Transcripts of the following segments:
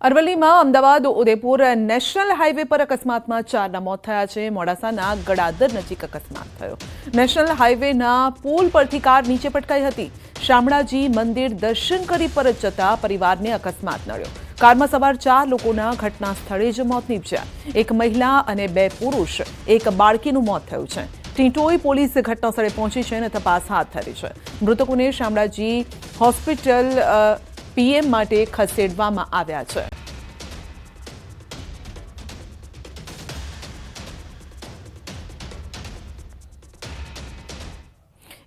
અરવલ્લીમાં Ahmedabad Udaipur national highway પર અકસ્માતમાં 4ના મોત થયા છે। મોડાસાના ગડાદર નજીક અકસ્માત થયો। નેશનલ હાઈવેના પુલ પરથી કાર નીચે પટકાઈ હતી। શામળાજી મંદિર દર્શન કરી પરત જતા પરિવારને અકસ્માત નડ્યો। કારમાં સવાર 4 લોકોના ઘટના સ્થળે જ મોત નીપજ્યા। એક મહિલા અને 2 પુરુષ, એક બાળકીનું મોત થયું છે। ટીંટોઈ પોલીસ ઘટનાસ્થળે પહોંચી છે અને તપાસ હાથ ધરી છે। મૃતકોને શામળાજી હોસ્પિટલ પીએમ માટે ખસેડવામાં આવ્યા છે।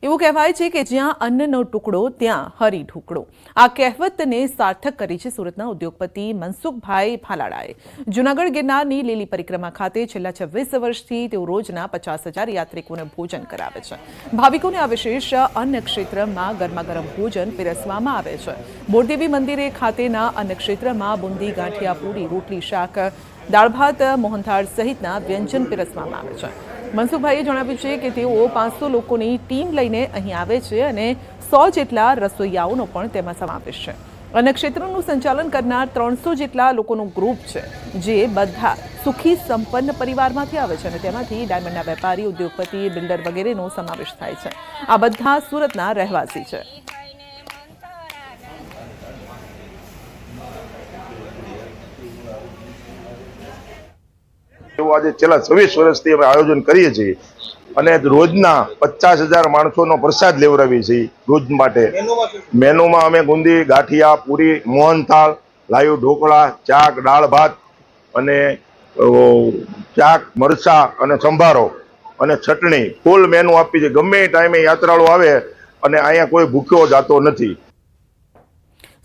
એવું કહેવાય છે કે જ્યાં અન્નનો ટુકડો ત્યાં હરી ઢુકડો। આ કહેવતને સાર્થક કરી છે સુરતના ઉદ્યોગપતિ મનસુખભાઈ ભાલાળાએ। જૂનાગઢ ગિરનારની લીલી પરિક્રમા ખાતે છેલ્લા 26 વર્ષથી તેઓ રોજના 50,000 યાત્રિકોને ભોજન કરાવે છે। ભાવિકોને આ વિશેષ અન્ન ક્ષેત્રમાં ગરમાગરમ ભોજન પીરસવામાં આવે છે। બોરદેવી મંદિરે ખાતેના અન્ન ક્ષેત્રમાં બુંદી, ગાંઠિયા, પૂરી, રોટલી, શાક, દાળ ભાત, મોહનથાળ સહિતના વ્યંજન પીરસવામાં આવે છે। મનસુખભાઈએ જણાવ્યું છે કે તેઓ 500 લોકોની ટીમ લઈને અહીં આવે છે અને 100 જેટલા રસોઈયાઓનો પણ તેમાં સમાવેશ છે। અન્ય ક્ષેત્રનું સંચાલન કરનાર 300 જેટલા લોકોનું ગ્રુપ છે, જે બધા સુખી સંપન્ન પરિવારમાંથી આવે છે અને તેમાંથી ડાયમંડના વેપારી, ઉદ્યોગપતિ, બિલ્ડર વગેરેનો સમાવેશ થાય છે। આ બધા સુરતના રહેવાસી છે। आज छेल्ला 26 वर्षथी अमे आयोजन करीए छीए अने रोजना 50,000 माणसोनो प्रसाद लेवडावीए छीए। रोज माटे मेनुमां अमे गुंदी, गाठिया, पूरी, मोहनथाळ, लायु ढोकळा, चाक, दाळ भात अने चाक, मरचा अने संभारो अने चटणी फूल मेनू आपीए छीए। गमे टाइमे यात्राळु आवे अने अहींया कोई भूख्यो जातो नथी।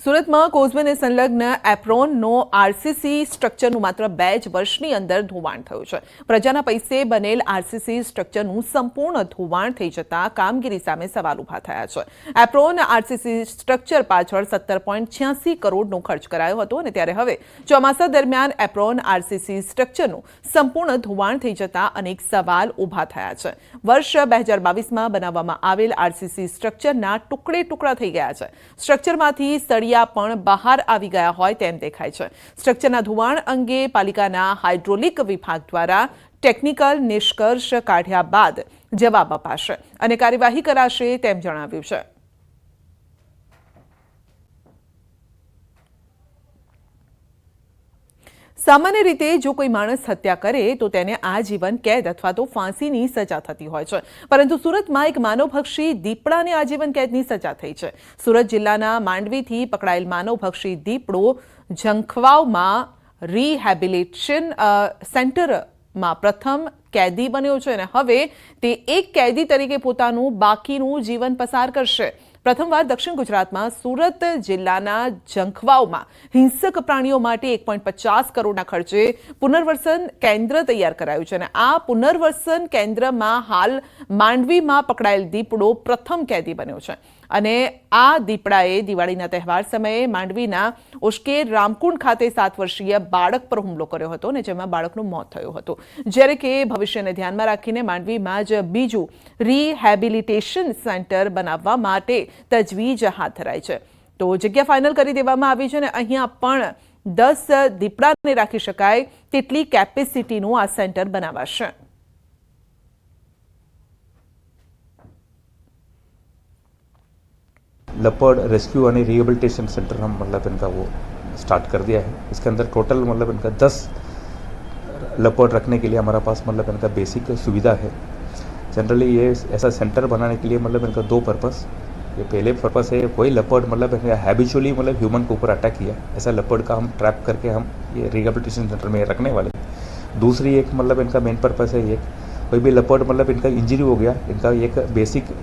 સુરતમાં કોઝવેને સંલગ્ન એપ્રોનનો આરસીસી સ્ટ્રક્ચરનું માત્ર 2 જ વર્ષની અંદર ધોવાણ થયું છે। પ્રજાના પૈસે બનેલ આરસીસી સ્ટ્રક્ચરનું સંપૂર્ણ ધોવાણ થઈ જતા કામગીરી સામે સવાલ ઊભા થયા છે। એપ્રોન આરસીસી સ્ટ્રક્ચર પાછળ 17.86 કરોડનો ખર્ચ કરાયો હતો અને ત્યારે હવે ચોમાસા દરમિયાન એપ્રોન આરસીસી સ્ટ્રક્ચરનું સંપૂર્ણ ધોવાણ થઈ જતા અનેક સવાલ ઊભા થયા છે। વર્ષ 2022માં બનાવવામાં આવેલ આરસીસી સ્ટ્રક્ચરના ટુકડે ટુકડા થઈ ગયા છે। સ્ટ્રક્ચરમાંથી સળિયા પણ બહાર આવી ગયા હોય તેમ દેખાય છે। સ્ટ્રક્ચરના ધોવાણ અંગે પાલિકાના હાઇડ્રોલિક વિભાગ દ્વારા ટેકનિકલ નિષ્કર્ષ કાઢ્યા બાદ જવાબ અપાશે અને કાર્યવાહી કરાશે તેમ જણાવ્યું છે। सामान्य रीते जो कोई माणस हत्या करे तो तेने आजीवन कैद अथवा तो फांसीनी सजा थती होय छे, परंतु सूरतमां एक मानवभक्षी दीपड़ाने आजीवन कैदनी सजा थई छे। सूरत जिल्लाना मांडवीथी पकड़ायेल मानवभक्षी दीपड़ो झंखवावमां रिहेबिलिटेशन सेंटरमां प्रथम कैदी बन्यो छे अने हवे ते एक कैदी तरीके पोतानुं बाकीनुं जीवन पसार करशे। प्रथमवार दक्षिण गुजरातमां सूरत जिल्लाना झंखवावमां हिंसक प्राणीओ माटे 1.50 करोड़ना खर्चे पुनर्वसन केन्द्र तैयार करायुं छे। आ पुनर्वसन केन्द्रमां हाल मांडवीमां पकड़ायेल दीपड़ो प्रथम कैदी बन्यो छे અને આ દીપડાએ દિવાળીના તહેવાર સમયે માંડવીના ઉશ્કેર રામકુંડ ખાતે 7 વર્ષીય બાળક પર હુમલો કર્યો હતો અને જેમાં બાળકનું મોત થયું હતું। જ્યારે કે ભવિષ્યને ધ્યાનમાં રાખીને માંડવીમાં જ બીજું રિહેબિલિટેશન સેન્ટર બનાવવા માટે તજવીજ હાથ ધરાઈ છે। તો જગ્યા ફાઇનલ કરી દેવામાં આવી છે અને અહીંયા પણ 10 દીપડાને રાખી શકાય તેટલી કેપેસિટીનું આ સેન્ટર બનાવાશે। लेपर्ड रेस्क्यू और रिहेबिलिटेशन सेंटर हम मतलब इनका वो स्टार्ट कर दिया है। इसके अंदर टोटल मतलब इनका 10 लेपर्ड रखने के लिए हमारा पास मतलब इनका बेसिक सुविधा है। जनरली ये ऐसा सेंटर बनाने के लिए मतलब इनका 2 पर्पस। ये पहले पर्पस है कोई लेपर्ड मतलब हैबिचुअली मतलब ह्यूमन के ऊपर अटैक किया, ऐसा लेपर्ड का हम ट्रैप करके हम ये रिहेबिलिटेशन सेंटर में रखने वाले। दूसरी एक मतलब इनका मेन पर्पस है ये कोई भी लेपर्ड मतलब इनका इंजरी हो गया, इनका एक बेसिक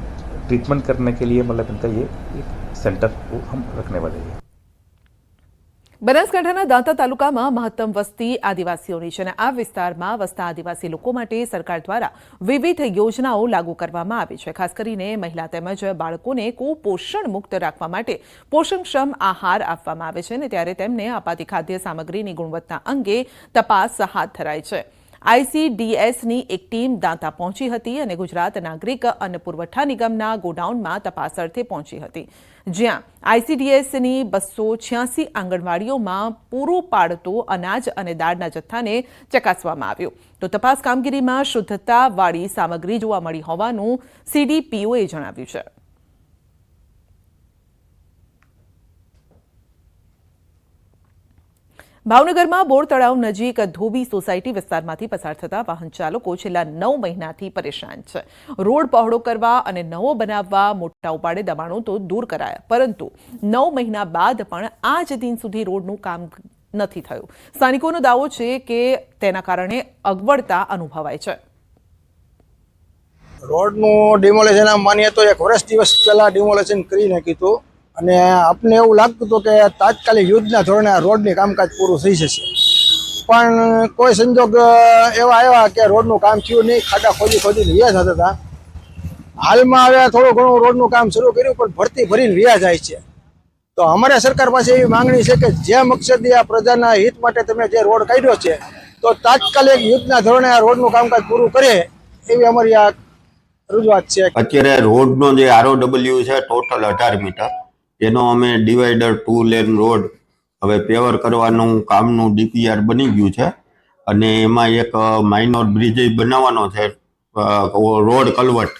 ट्रीटमेंट करने के लिए मतलब इनका ये एक सेंटर को हम रखने वाले हैं। બનાસકાંઠાના દાંતા તાલુકામાં મહત્તમ વસ્તી આદિવાસીઓની છે અને આ વિસ્તારમાં વસતા આદિવાસી લોકો માટે સરકાર દ્વારા વિવિધ યોજનાઓ લાગુ કરવામાં આવી છે। ખાસ કરીને મહિલા તેમજ બાળકોને કુપોષણ મુક્ત રાખવા માટે પોષણક્ષમ આહાર આપવામાં આવે છે અને ત્યારે તેમને અપાતી ખાદ્ય સામગ્રીની ગુણવત્તા અંગે તપાસ હાથ ધરાઈ છે। આઈસીડીએસની એક ટીમ દાંતા પહોંચી હતી અને ગુજરાત નાગરિક અન્ન પુરવઠા નિગમના ગોડાઉનમાં તપાસ અર્થે પહોંચી હતી। જ્યાં ICDSની 286 આંગણવાડીઓમાં પૂરું પાડતો અનાજ અને દાળના જથ્થાને ચકાસવામાં આવ્યું તો તપાસ કામગીરીમાં શુદ્ધતાવાળી સામગ્રી જોવા મળી હોવાનું CDPOએ જણાવ્યું છે. ભાવનગરમાં બોર તળાવ નજીક ધોબી સોસાયટી વિસ્તારમાંથી પસાર થતા વાહન ચાલકો છેલ્લા 9 મહિનાથી પરેશાન છે. રોડ પહોળો કરવા અને નવો બનાવવા મોટા ઉપાડે દબાણો તો દૂર કરાયા, પરંતુ 9 મહિના બાદ પણ આજ દિન સુધી રોડનું કામ નથી થયું. સ્થાનિકોનો દાવો છે કે તેના કારણે અગવડતા અનુભવાય છે. રોડનું ડિમોલેશન આમ માનીએ તો 1 વર્ષ દિવસ પહેલા ડિમોલેશન કરી નાખ્યું હતું અને આપને એવું લાગતું હતું કે તાત્કાલિક યુદ્ધના ધોરણે આ રોડની કામકાજ પૂરું થઈ જશે, પણ કોઈ સંજોગ એવા આવ્યા કે રોડનું કામ થયું નહીં. ખાડા ખોદીને વ્યા જતા હતા. હાલમાં હવે થોડું ઘણું રોડનું કામ શરૂ કર્યું, પણ ભરતી ભરીને વ્યા જાય છે. તો અમારે સરકાર પાસે એવી માંગણી છે કે જે મકસદી આ પ્રજાના હિત માટે તમે જે રોડ કાઢ્યો છે તો તાત્કાલિક યુદ્ધના ધોરણે આ રોડનું કામકાજ પૂરું કરે એવી અમારી આ રજૂઆત છે. અત્યારે રોડનો જે ROW છે ટોટલ 18 મીટર, એનો અમે ડિવાઈડર 2 લેન રોડ હવે પેવર કરવાનું કામનું DPR બની ગયું છે અને એમાં એક માઇનોર બ્રિજ બનાવવાનો છે. રોડ કલવટ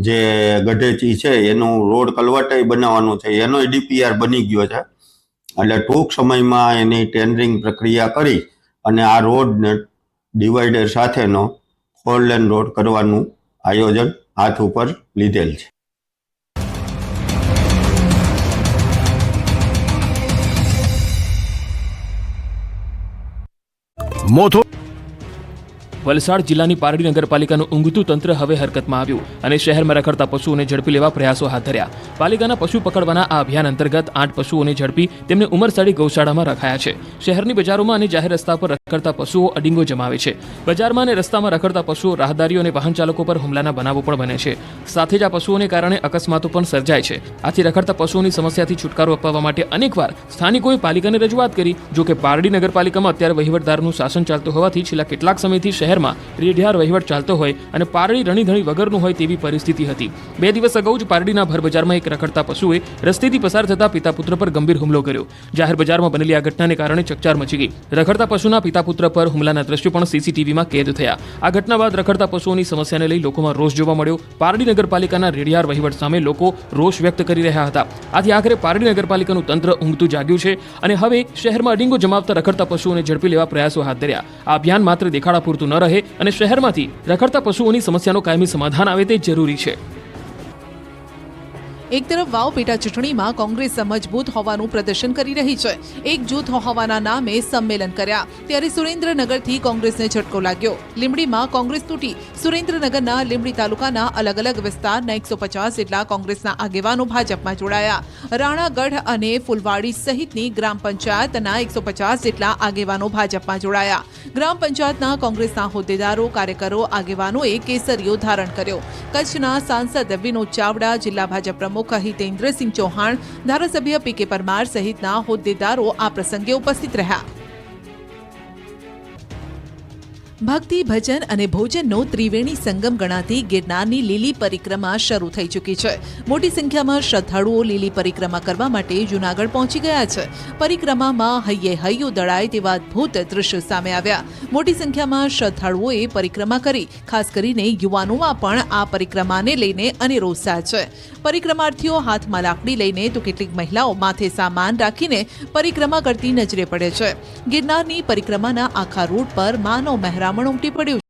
જે ગઢેચી છે એનું રોડ કલવટ બનાવવાનું છે, એનો DPR બની ગયો છે. એટલે ટૂંક સમયમાં એની ટેન્ડરિંગ પ્રક્રિયા કરી અને આ રોડને ડિવાઈડર સાથેનો 4 લેન રોડ કરવાનું આયોજન હાથ ઉપર લીધેલ છે. વલસાડ જિલ્લાની પારડી નગરપાલિકાનું ઊંઘતું તંત્ર હવે હરકતમાં આવ્યું અને શહેરમાં રખડતા પશુઓને ઝડપી લેવા પ્રયાસો હાથ ધર્યા. પાલિકાના પશુ પકડવાના આ અભિયાન અંતર્ગત 8 પશુઓને ઝડપી તેમને ઉમરસાડી ગૌશાળામાં રખાયા છે. શહેરની બજારોમાં અને જાહેર રસ્તા પર રખડતા પશુઓ અડીંગો જમાવે છે. બજારમાં અને રસ્તામાં રખડતા પશુઓ રાહદારીઓ અને વાહન ચાલકો પર હુમલાના બનાવો પણ બને છે. સાથે જ આ પશુઓને કારણે અકસ્માતો પણ સર્જાય છે. આથી રખડતા પશુઓની સમસ્યાથી છુટકારો અપાવવા માટે અનેકવાર સ્થાનિકોએ પાલિકાને રજૂઆત કરી. જો કે પારડી નગરપાલિકામાં અત્યારે વહીવટદારનું શાસન ચાલતું હોવાથી છેલ્લા કેટલાક સમયથી શહેરમાં રેઢિયાર વહીવટ ચાલતો હોય અને પારડી રણીધણી વગરનું હોય તેવી પરિસ્થિતિ હતી. 2 દિવસ અગાઉ જ પારડીના ભર બજારમાં એક રખડતા પશુએ રસ્તેથી પસાર થતા પિતા પુત્ર પર ગંભીર હુમલો કર્યો. જાહેર બજારમાં બનેલી આ ઘટનાને કારણે ચકચાર મચી ગઈ. રખડતા પશુના પિતા પુત્ર પર હુમલાના દ્રશ્યો પણ CCTVમાં કેદ થયા. આ ઘટના બાદ રખડતા પશુઓની સમસ્યાને લઈ લોકોમાં રોષ જોવા મળ્યો. પારડી નગરપાલિકાના રેઢિયાર વહીવટ સામે લોકો રોષ વ્યક્ત કરી રહ્યા હતા. આથી આખરે પારડી નગરપાલિકાનું તંત્ર ઊંઘતું જાગ્યું છે અને હવે શહેરમાં અડીંગો જમાવતા રખડતા પશુઓને ઝડપી લેવા પ્રયાસો હાથ ધર્યા. આ અભિયાન માત્ર દેખાડા પૂરતું ન રહે અને શહેરમાંથી રખડતા પશુઓની સમસ્યાનો કાયમી સમાધાન આવે તે જરૂરી છે. એક તરફ વાવ પેટા ચૂંટણીમાં કોંગ્રેસ મજબૂત હોવાનું પ્રદર્શન કરી રહી છે. એક જૂથ હોવાના નામે સંમેલન કર્યા, ત્યારે સુરેન્દ્રનગરથી કોંગ્રેસને ઝટકો લાગ્યો. લીંબડીમાં કોંગ્રેસ તૂટી. સુરેન્દ્રનગરના લીંબડી તાલુકાના અલગ અલગ વિસ્તારના 150 જેટલા કોંગ્રેસના આગેવાનો ભાજપમાં જોડાયા. રાણાગઢ અને ફુલવાડી સહિતની ગ્રામ પંચાયતના 150 જેટલા આગેવાનો ભાજપમાં જોડાયા. ગ્રામ પંચાયતના કોંગ્રેસના હોદ્દેદારો, કાર્યકરો, આગેવાનોએ કેસરીઓ ધારણ કર્યો. કચ્છના સાંસદ વિનોદ ચાવડા, જિલ્લા ભાજપ પ્રમુખ હિતેન્દ્રસિંહ ચૌહાણ, ધારાસભ્ય PK પરમાર સહિતના હોદ્દેદારો આ પ્રસંગે ઉપસ્થિત રહ્યા. ભક્તિ, ભજન અને ભોજનનો ત્રિવેણી સંગમ ગણાતી ગિરનારની લીલી પરિક્રમા શરૂ થઈ ચૂકી છે. મોટી સંખ્યામાં શ્રદ્ધાળુઓ લીલી પરિક્રમા કરવા માટે જૂનાગઢ પહોંચી ગયા છે. પરિક્રમામાં હૈયે હૈયું દળાય તેવા અદ્ભુત દ્રશ્યો સામે આવ્યા. મોટી સંખ્યામાં શ્રદ્ધાળુઓએ પરિક્રમા કરી. ખાસ કરીને યુવાનોમાં પણ આ પરિક્રમાને લઈને અનેરો ઉત્સાહ છે. પરિક્રમાર્થીઓ હાથમાં લાકડી લઈને તો કેટલીક મહિલાઓ માથે સામાન રાખીને પરિક્રમા કરતી નજરે પડે છે. ગિરનારની પરિક્રમાના આખા રૂટ પર માનવ મહેરામણ ઉમટી પડ્યું.